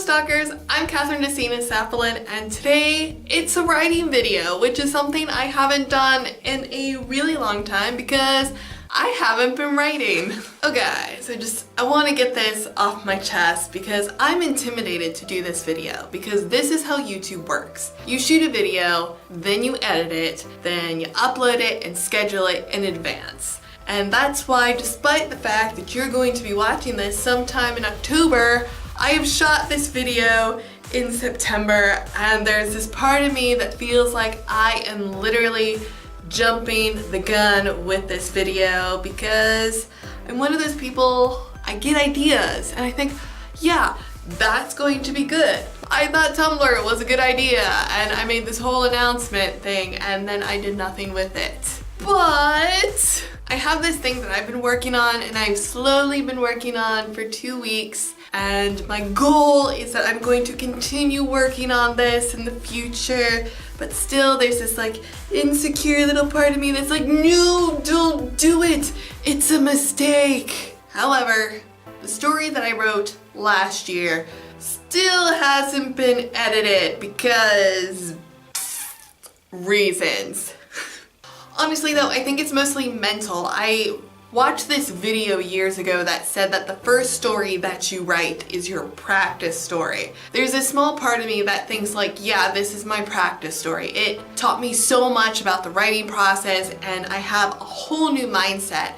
Stalkers, I'm Kathryn DeSinaasappelen, and today it's a writing video, which is something I haven't done in a really long time because I haven't been writing. Okay, so I want to get this off my chest because I'm intimidated to do this video because this is how YouTube works. You shoot a video, then you edit it, then you upload it and schedule it in advance. And that's why, despite the fact that you're going to be watching this sometime in October, I have shot this video in September, and there's this part of me that feels like I am literally jumping the gun with this video because I'm one of those people, I get ideas and I think, yeah, that's going to be good. I thought Tumblr was a good idea and I made this whole announcement thing and then I did nothing with it. But I have this thing that I've been working on and I've slowly been working on for 2 weeks, and my goal is that I'm going to continue working on this in the future, but still there's this like insecure little part of me that's like, no, don't do it, it's a mistake. However, the story that I wrote last year still hasn't been edited because reasons. Honestly though, I think it's mostly mental. I watched this video years ago that said that the first story that you write is your practice story. There's a small part of me that thinks like, yeah, this is my practice story. It taught me so much about the writing process and I have a whole new mindset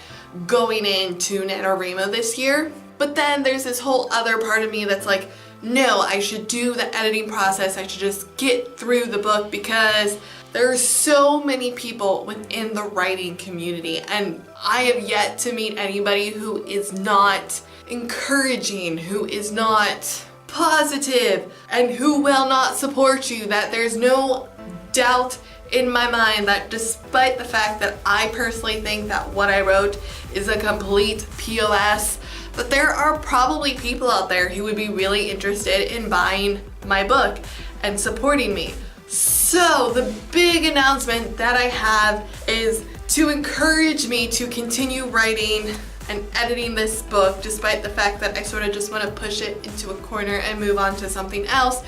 going into NaNoWriMo this year. But then there's this whole other part of me that's like, no, I should do the editing process. I should just get through the book because there are so many people within the writing community and I have yet to meet anybody who is not encouraging, who is not positive, and who will not support you. That there's no doubt in my mind that despite the fact that I personally think that what I wrote is a complete POS, but there are probably people out there who would be really interested in buying my book and supporting me. So the big announcement that I have is to encourage me to continue writing and editing this book despite the fact that I sort of just want to push it into a corner and move on to something else,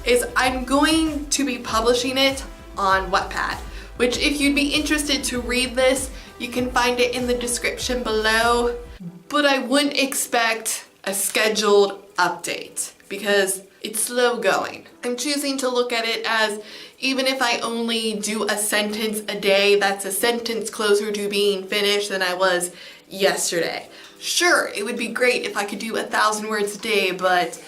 is I'm going to be publishing it on Wattpad, which if you'd be interested to read this, you can find it in the description below. But I wouldn't expect a scheduled update because it's slow going. I'm choosing to look at it as even if I only do a sentence a day, that's a sentence closer to being finished than I was yesterday. Sure, it would be great if I could do 1,000 words a day, but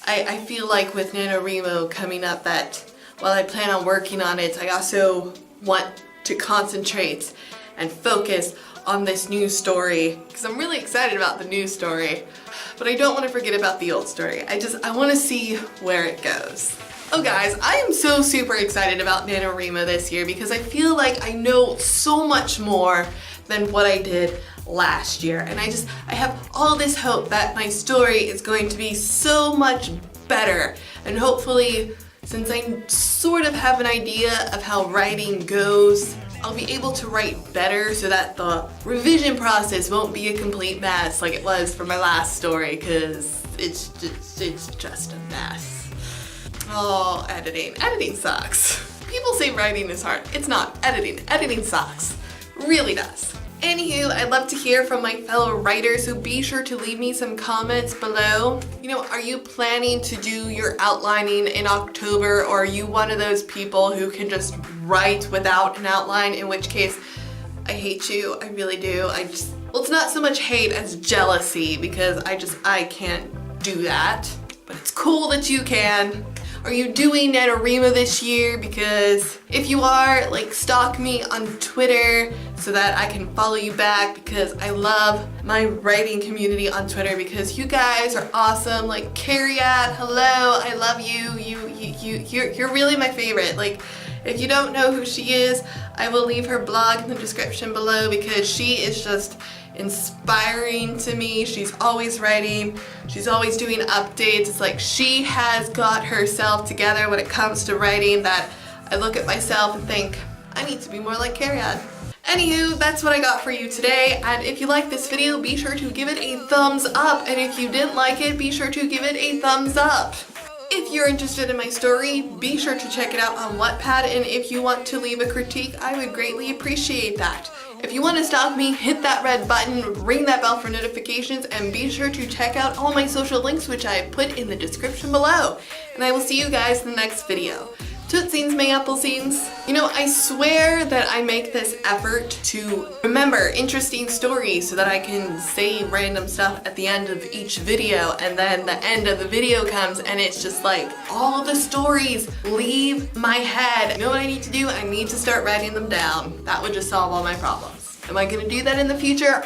I feel like with NaNoWriMo coming up that while I plan on working on it, I also want to concentrate and focus on this new story because I'm really excited about the new story, but I don't want to forget about the old story. I want to see where it goes. Oh guys, I am so super excited about NaNoWriMo this year because I feel like I know so much more than what I did last year, and I have all this hope that my story is going to be so much better, and hopefully, since I sort of have an idea of how writing goes, I'll be able to write better so that the revision process won't be a complete mess like it was for my last story, because it's just a mess. Oh, editing. Editing sucks. People say writing is hard. It's not. Editing sucks. Really does. Anywho, I'd love to hear from my fellow writers, so be sure to leave me some comments below. You know, are you planning to do your outlining in October, or are you one of those people who can just write without an outline, in which case I hate you, I really do. Well, it's not so much hate as jealousy because I can't do that, but it's cool that you can. Are you doing NaNoWriMo this year? Because if you are, like, stalk me on Twitter so that I can follow you back because I love my writing community on Twitter because you guys are awesome. Like Carriat, hello, I love you. You're really my favorite. Like, if you don't know who she is, I will leave her blog in the description below because she is just inspiring to me. She's always writing, she's always doing updates. It's like she has got herself together when it comes to writing that I look at myself and think, I need to be more like Carriat. Anywho, that's what I got for you today, and if you like this video, be sure to give it a thumbs up, and if you didn't like it, be sure to give it a thumbs up. If you're interested in my story, be sure to check it out on Wattpad, and if you want to leave a critique, I would greatly appreciate that. If you want to stalk me, hit that red button, ring that bell for notifications, and be sure to check out all my social links, which I have put in the description below. And I will see you guys in the next video. Tootsies, may applescenes. You know, I swear that I make this effort to remember interesting stories so that I can say random stuff at the end of each video, and then the end of the video comes and it's just like all the stories leave my head. You know what I need to do? I need to start writing them down. That would just solve all my problems. Am I gonna do that in the future?